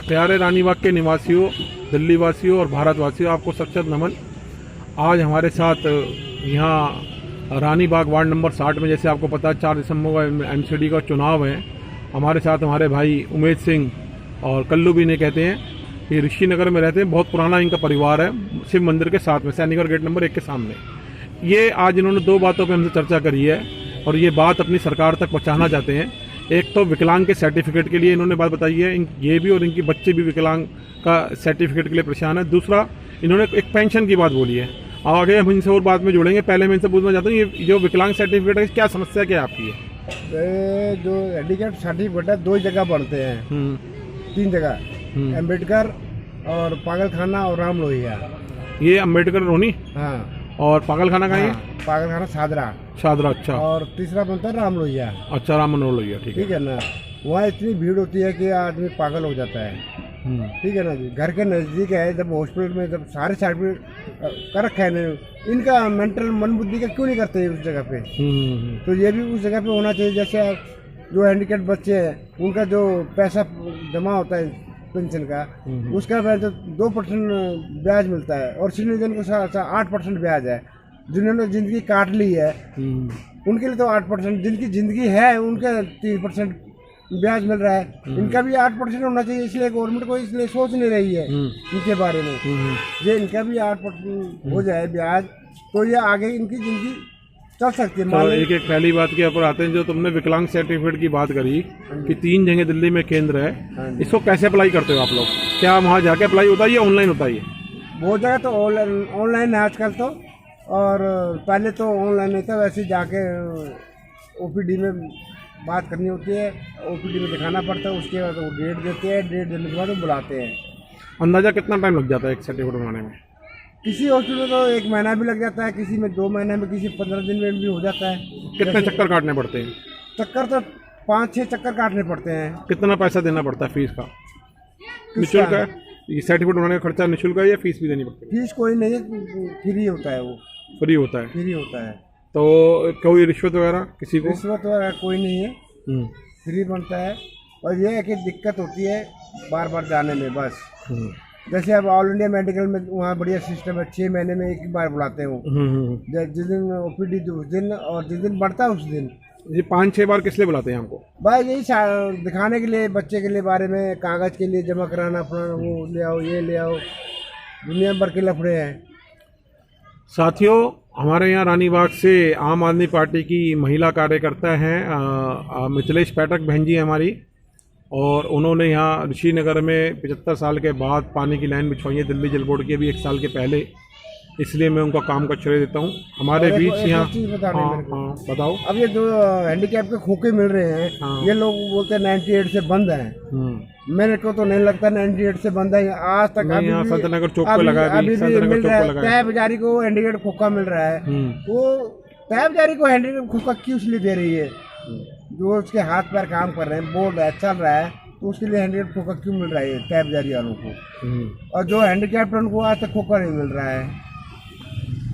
प्यारे रानीबाग के निवासियों, दिल्ली वासियों और भारतवासियों, आपको सच्चा नमन। आज हमारे साथ यहाँ रानीबाग वार्ड नंबर 60 में, जैसे आपको पता है 4 दिसंबर को एमसीडी का चुनाव है। हमारे साथ हमारे भाई उमेश सिंह और कल्लू भी ने कहते हैं, ये ऋषि नगर में रहते हैं, बहुत पुराना इनका परिवार है, शिव मंदिर के साथ में, सैनिक गेट नंबर 1 के सामने। ये आज इन्होंने 2 बातों पर हमसे चर्चा करी है और ये बात अपनी सरकार तक पहुँचाना चाहते हैं। एक तो विकलांग के सर्टिफिकेट के लिए इन्होंने बात बताई है, ये भी और इनकी बच्चे भी विकलांग का सर्टिफिकेट के लिए परेशान है। दूसरा, इन्होंने एक पेंशन की बात बोली है। आगे हम इनसे और बाद में जुड़ेंगे। पहले मैं इनसे पूछना चाहता हूँ, ये जो विकलांग सर्टिफिकेट है, क्या समस्या क्या आपकी है? जो हैंडीकैप सर्टिफिकेट है 2 जगह बढ़ते हैं, 3 जगह, अम्बेडकर और पागलखाना और राम लोहिया। ये अम्बेडकर रोनी, हाँ, और पागलखाना कहाँ है? पागलखाना सादरा। अच्छा। और तीसरा बनता है राम लोहिया। अच्छा, राम मनोहर लोहिया, ठीक है ना। वहाँ इतनी भीड़ होती है कि आदमी पागल हो जाता है, ठीक है ना जी। घर के नज़दीक है, जब हॉस्पिटल में जब सारे सर्टिफिकेट कर रखा है, इनका मेंटल मन बुद्धि का क्यों नहीं करते उस जगह पे? तो ये भी उस जगह पे होना चाहिए। जैसे जो हैंडीकैप बच्चे हैं, उनका जो पैसा जमा होता है पेंशन का, उसका 2% ब्याज मिलता है, और सीनियर जन को 8% ब्याज है। जिन्होंने जिंदगी काट ली है उनके लिए तो 8%, जिनकी जिंदगी है उनका 3% ब्याज मिल रहा है। इनका भी 8% होना चाहिए, इसलिए गवर्नमेंट को इसलिए सोच नहीं रही है इनके बारे में। ये इनका भी 8% हो जाए ब्याज, तो ये आगे इनकी जिंदगी चल सकती है। तो एक पहली बात के ऊपर आते हैं, जो तुमने विकलांग सर्टिफिकेट की बात करी कि 3 जगह दिल्ली में केंद्र है, इसको कैसे अप्लाई करते हो आप लोग? क्या वहाँ जाके अप्लाई होता है या ऑनलाइन होता है? बहुत जगह तो ऑनलाइन है आजकल तो, और पहले तो ऑनलाइन नहीं था। वैसे जाके ओपीडी में बात करनी होती है, ओपीडी में दिखाना पड़ता है, उसके बाद वो डेट देते हैं, डेट देने के बाद वो बुलाते हैं। अंदाजा कितना टाइम लग जाता है एक सर्टिफिकेट बनाने में? किसी हॉस्पिटल में तो 1 महीना भी लग जाता है, किसी में 2 महीने में, किसी 15 दिन में भी हो जाता है। कितने चक्कर काटने पड़ते हैं? चक्कर तो 5-6 चक्कर काटने पड़ते हैं। कितना पैसा देना पड़ता है फीस का? निःशुल्क है ये सर्टिफिकेट बनाने का खर्चा? निःशुल्क है या फीस भी देनी पड़ती है? फीस कोई नहीं है, फ्री होता है। वो फ्री होता है? फ्री होता है। तो कोई रिश्वत वगैरह किसी को? रिश्वत वगैरह कोई नहीं है, फ्री बनता है। और ये है कि दिक्कत होती है बार बार जाने में, बस। जैसे अब ऑल इंडिया मेडिकल में वहाँ बढ़िया सिस्टम है, 6 महीने में 1 बार बुलाते हो, जिस दिन ओपीडी उस दिन, और जिस दिन बढ़ता है उस दिन। ये 5-6 बार किस लिए बुलाते हैं हमको? भाई यही दिखाने के लिए, बच्चे के लिए, बारे में कागज़ के लिए जमा कराना, अपना वो ले आओ, ये ले आओ, दुनिया भर के लफड़े हैं। साथियों, हमारे यहाँ रानीबाग से आम आदमी पार्टी की महिला कार्यकर्ता हैं मिथिलेश पाठक बहन जी हमारी, और उन्होंने यहाँ ऋषि नगर में 75 साल के बाद पानी की लाइन बिछवाई है, दिल्ली जल बोर्ड की अभी 1 साल के पहले, इसलिए मैं उनका काम का श्रेय देता हूँ। हमारे बीच यहाँ बताओ। अब ये जो हैंडीकैप के खोखे मिल रहे हैं, ये लोग बोलते हैं 98 से बंद है। मेरे को तो नहीं लगता 98 से बंद है। आज तक यहाँ संतनगर चौक पे लगा है, अभी भी मिल रहा है। तय बेचारी को हैंडीकैप खोखा मिल रहा है, वो तय बेचारी को हैंडीकैप खोखा क्यों इसलिए दे रही है? जो उसके हाथ पैर काम कर रहे हैं, बोल रहा है, चल रहा है, तो उसके लिए हैंडीकैप खोखा क्यों मिल रहा है तय बेचारी वालों को? और जो हैंडीकैप उनको आज तक खोखा नहीं मिल रहा है।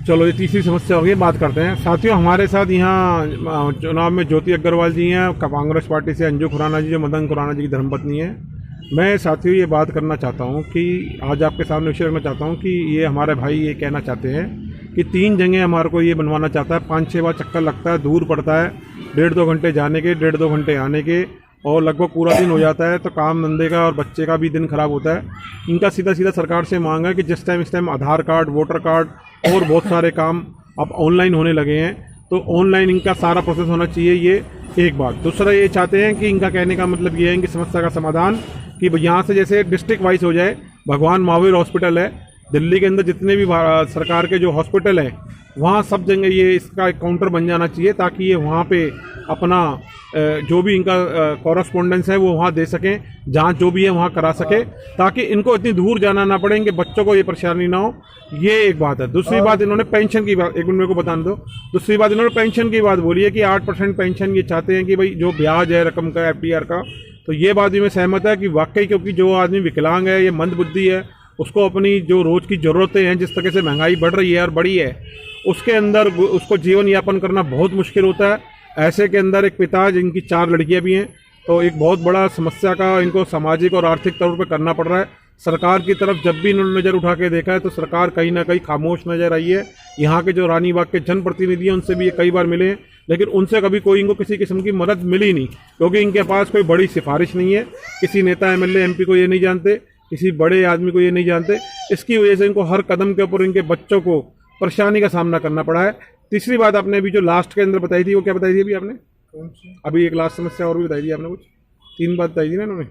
चलो, ये तीसरी समस्या होगी, बात करते हैं। साथियों, हमारे साथ यहाँ चुनाव में ज्योति अग्रवाल जी हैं कांग्रेस पार्टी से, अंजू खुराना जी जो मदन खुराना जी की धर्मपत्नी है। मैं साथियों ये बात करना चाहता हूँ कि आज आपके सामने विषय रखना चाहता हूँ कि ये हमारे भाई ये कहना चाहते हैं कि 3 जगह हमारे को ये बनवाना चाहता है, 5-6 बार चक्कर लगता है, दूर पड़ता है, 1.5-2 घंटे जाने के, 1.5-2 घंटे आने के, और लगभग पूरा दिन हो जाता है। तो काम धंधे का और बच्चे का भी दिन खराब होता है। इनका सीधा सीधा सरकार से मांग है कि जिस टाइम इस टाइम आधार कार्ड, वोटर कार्ड और बहुत सारे काम अब ऑनलाइन होने लगे हैं, तो ऑनलाइन इनका सारा प्रोसेस होना चाहिए। ये एक बात। दूसरा, ये चाहते हैं कि इनका कहने का मतलब ये है कि समस्या का समाधान कि यहाँ से जैसे डिस्ट्रिक्ट वाइज हो जाए। भगवान महावीर हॉस्पिटल है दिल्ली के अंदर, जितने भी सरकार के जो हॉस्पिटल हैं वहाँ सब जगह ये इसका एक काउंटर बन जाना चाहिए, ताकि ये वहाँ पे अपना जो भी इनका कॉरेस्पॉन्डेंस है वो वहाँ दे सकें, जांच जो भी है वहाँ करा सके, ताकि इनको इतनी दूर जाना ना पड़े, इनके बच्चों को ये परेशानी ना हो। ये एक बात है। दूसरी बात, इन्होंने पेंशन की बात, एक मिनट मेरे को बताने दो। दूसरी बात, इन्होंने पेंशन की बात बोली है कि 8% पेंशन ये चाहते हैं कि भाई जो ब्याज है रकम का FDR का, तो ये बात भी मैं सहमत है कि वाकई, क्योंकि जो आदमी विकलांग है, ये मंदबुद्धि है, उसको अपनी जो रोज़ की ज़रूरतें हैं, जिस तरह से महंगाई बढ़ रही है और बढ़ी है, उसके अंदर उसको जीवन यापन करना बहुत मुश्किल होता है। ऐसे के अंदर एक पिता जिनकी 4 लड़कियां भी हैं, तो एक बहुत बड़ा समस्या का इनको सामाजिक और आर्थिक तौर पर करना पड़ रहा है। सरकार की तरफ जब भी इन्होंने नज़र उठा के देखा है तो सरकार कहीं ना कहीं खामोश नजर आई है। यहाँ के जो रानी बाग के जनप्रतिनिधि हैं उनसे भी ये कई बार मिले हैं, लेकिन उनसे कभी कोई इनको किसी किस्म की मदद मिली नहीं, क्योंकि इनके पास कोई बड़ी सिफारिश नहीं है। किसी नेता एमएलए एमपी को ये नहीं जानते, किसी बड़े आदमी को ये नहीं जानते। इसकी वजह से इनको हर कदम के ऊपर इनके बच्चों को परेशानी का सामना करना पड़ा है। तीसरी बात आपने अभी जो लास्ट के अंदर बताई थी, वो क्या बताई थी अभी आपने? अभी एक लास्ट समस्या और भी बताई थी आपने, कुछ 3 बात बताई थी ना इन्होंने।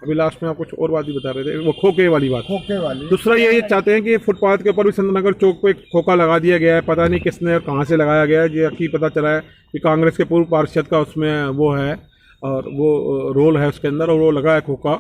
अभी लास्ट में आप कुछ और बात ही बता रहे थे, वो खोखे वाली बात। खोखे वाली। दूसरा ये चाहते हैं कि फुटपाथ के ऊपर भी संतनगर चौक पे खोखा लगा दिया गया है। पता नहीं किसने और कहाँ से लगाया गया है। ये अभी पता चला है कि कांग्रेस के पूर्व पार्षद का उसमें वो है और वो रोल है उसके अंदर, और वो लगा है खोखा।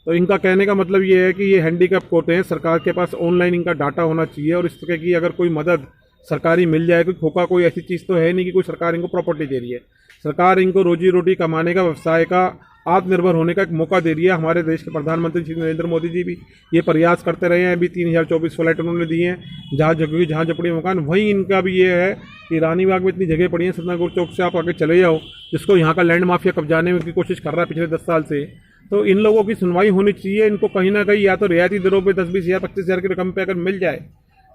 तो इनका कहने का मतलब ये है कि ये हैंडीकैप कोटे हैं, सरकार के पास ऑनलाइन इनका डाटा होना चाहिए और इस तरह की अगर कोई मदद सरकारी मिल जाए। क्योंकि खोखा कोई ऐसी चीज़ तो है नहीं कि कोई सरकार इनको प्रॉपर्टी दे रही है। सरकार इनको रोजी रोटी कमाने का, व्यवसाय का, आत्मनिर्भर होने का एक मौका दे रही है। हमारे देश के प्रधानमंत्री श्री नरेंद्र मोदी जी भी ये प्रयास करते रहे हैं। अभी 3024 फ्लैट उन्होंने दिए हैं, जहाँ जगह जहाँ झपड़ी मकान। वहीं इनका भी ये है कि रानी बाग में इतनी जगह पड़ी है, संतनगर चौक से आप आगे चले जाओ, जिसको यहाँ का लैंड माफिया कब्जाने की कोशिश कर रहा है पिछले 10 साल से। तो इन लोगों की सुनवाई होनी चाहिए। इनको कहीं ना कहीं या तो रियायती दरों पर 10-20 हज़ार 25 हज़ार की रकम पे अगर मिल जाए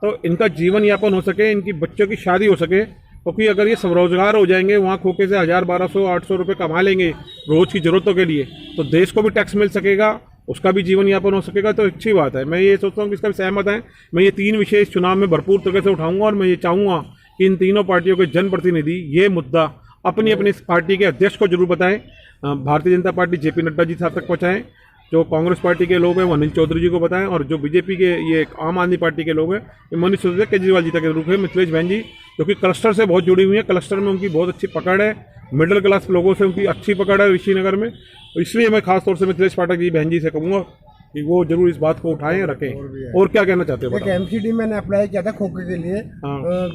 तो इनका जीवन यापन हो सके, इनकी बच्चों की शादी हो सके। क्योंकि अगर ये स्वरोजगार हो जाएंगे, वहाँ खोखे से 1000, 1200, 800 रुपये कमा लेंगे रोज़ की ज़रूरतों के लिए, तो देश को भी टैक्स मिल सकेगा, उसका भी जीवन यापन हो सकेगा। तो अच्छी बात है। मैं ये सोचता हूँ कि इसका भी सहमत है। मैं ये 3 विषय इस चुनाव में भरपूर तरीके से उठाऊंगा और मैं ये चाहूँगा कि इन तीनों पार्टियों के जनप्रतिनिधि ये मुद्दा अपनी अपनी पार्टी के अध्यक्ष को जरूर बताएं। भारतीय जनता पार्टी जेपी नड्डा जी साहब तक पहुँचाएँ, जो कांग्रेस पार्टी के लोग हैं वो अनिल चौधरी जी को बताएं, और जो बीजेपी के ये आम आदमी पार्टी के लोग हैं ये मनीष सिसोदिया केजरीवाल जी तक के रूप है। मिथिलेश बहन जी जो कि क्लस्टर से बहुत जुड़ी हुई हैं, क्लस्टर में उनकी बहुत अच्छी पकड़ है, मिडिल क्लास लोगों से उनकी अच्छी पकड़ है ऋषिनगर में। तो इसलिए मैं खासतौर से मिथिलेश पाठक जी बहन जी से कहूँगा कि वो जरूर इस बात को उठाएं, रखें। और क्या कहना चाहते हो? एमसीडी मैंने अप्लाई किया था खोखे के लिए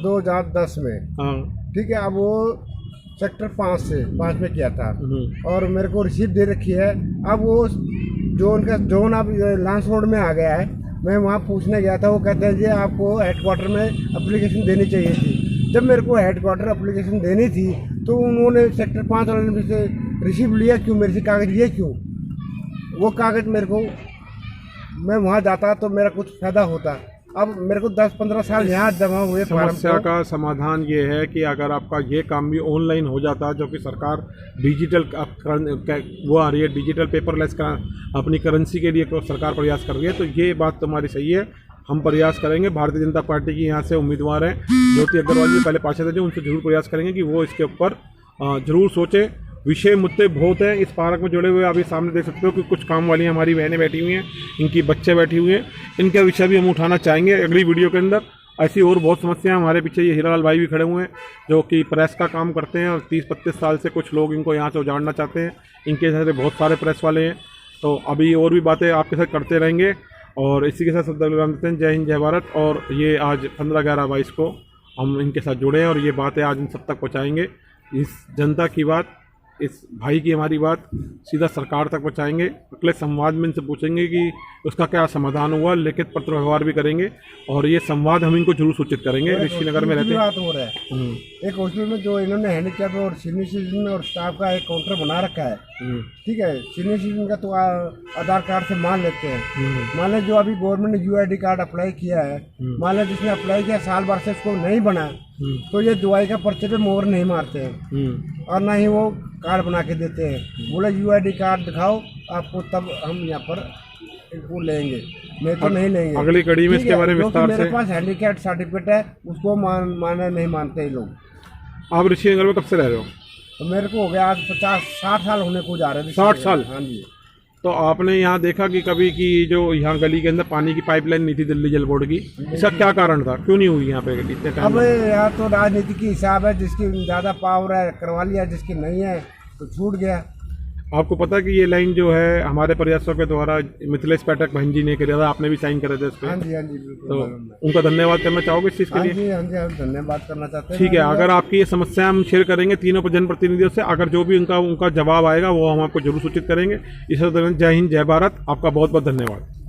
2010 में। ठीक है, अब वो सेक्टर 5 में किया था और मेरे को रिसीप्ट दे रखी है। अब वो जो उनका जोन अब लांस रोड में आ गया है, मैं वहाँ पूछने गया था। वो कहते हैं जी आपको हेडक्वार्टर में एप्लीकेशन देनी चाहिए थी। जब मेरे को हेडक्वार्टर एप्लीकेशन देनी थी तो उन्होंने सेक्टर 5 वाले ने से रिसीप्ट लिया क्यों, मेरे से कागज़ लिए क्यों? वो कागज़ मेरे को, मैं वहाँ जाता तो मेरा कुछ फ़ायदा होता। अब मेरे को 10-15 साल यहाँ जमा हुए। समस्या का समाधान ये है कि अगर आपका ये काम भी ऑनलाइन हो जाता, जो कि सरकार डिजिटल वो आ रही है, डिजिटल पेपरलेस का अपनी करेंसी के लिए सरकार प्रयास कर रही है, तो ये बात तुम्हारी सही है। हम प्रयास करेंगे। भारतीय जनता पार्टी की यहाँ से उम्मीदवार हैं ज्योति अग्रवाल जी, पहले पार्षद हैं, जो उनसे जरूर प्रयास करेंगे कि वो इसके ऊपर जरूर सोचें। विषय मुद्दे बहुत हैं इस पार्क में जुड़े हुए। अभी सामने देख सकते हो कि कुछ काम वाली हमारी बहनें बैठी हुई हैं, इनकी बच्चे बैठी हुए हैं। इनके विषय भी हम उठाना चाहेंगे अगली वीडियो के अंदर। ऐसी और बहुत समस्याएं हमारे पीछे ये हीरालाल भाई भी खड़े हुए हैं जो कि प्रेस का काम करते हैं और 30-32 साल से कुछ लोग इनको यहाँ से उजाड़ना चाहते हैं। इनके साथ बहुत सारे प्रेस वाले हैं। तो अभी और भी बातें आपके साथ करते रहेंगे और इसी के साथ सब देते हैं। जय हिंद, जय भारत। और ये आज 15-11-22 को हम इनके साथ जुड़े हैं और ये बातें आज इन सब तक पहुँचाएँगे। इस जनता की बात, इस भाई की हमारी बात सीधा सरकार तक पहुँचाएंगे। अगले संवाद में इनसे पूछेंगे कि उसका क्या समाधान हुआ, लिखित पत्र व्यवहार भी करेंगे और ये संवाद हम इनको जरूर सूचित करेंगे। ऋषिनगर में रहते बात हो रहा है एक हॉस्पिटल में जो इन्होंने हैंडीकैप और सीनियर सिटीजन में और स्टाफ का एक काउंटर बना रखा है। ठीक है, सीनियर सिटीजन का तो आधार कार्ड से मान लेते हैं। मान लें जो अभी गवर्नमेंट ने यूआईडी कार्ड अप्लाई किया है, मान लें जिसने अप्लाई किया साल भर से उसको नहीं बना, तो ये दवाई का पर्चे पे मोहर नहीं मारते हैं और ना ही वो कार्ड बना के देते हैं। बोले यूआईडी कार्ड दिखाओ आपको, तब हम यहाँ पर इनको लेंगे, नहीं तो नहीं लेंगे। अगली कड़ी में इसके बारे में विस्तार से। मेरे पास हैंडीकैप सर्टिफिकेट है, उसको माना नहीं मानते लोग। आप ऋषिनगर में कब से रह रहे हो? तो मेरे को हो गया आज 50-60 साल होने को जा रहे थे। 60 साल? हाँ जी। तो आपने यहाँ देखा कि कभी की जो यहाँ गली के अंदर पानी की पाइपलाइन नहीं थी दिल्ली जल बोर्ड की, इसका क्या कारण था, क्यों नहीं हुई यहाँ पे इतने टाइम? अब यहाँ तो राजनीति की हिसाब है, जिसकी ज़्यादा पावर है करवा लिया, जिसकी नहीं है तो छूट गया। आपको पता है कि ये लाइन जो है हमारे प्रयासों के द्वारा मिथिलेश पाठक बहन जी ने किया था, आपने भी साइन करे थे उस पर। हाँ जी, हाँ जी, तो उनका धन्यवाद करना चाहोगे इस चीज़ के लिए? हाँ जी, हम धन्यवाद करना चाहते हैं। ठीक है, अगर आपकी ये समस्या हम शेयर करेंगे तीनों जनप्रतिनिधियों से, अगर जो भी उनका जवाब आएगा वो हम आपको जरूर सूचित करेंगे। इस तरह जय हिंद, जय भारत। आपका बहुत बहुत धन्यवाद।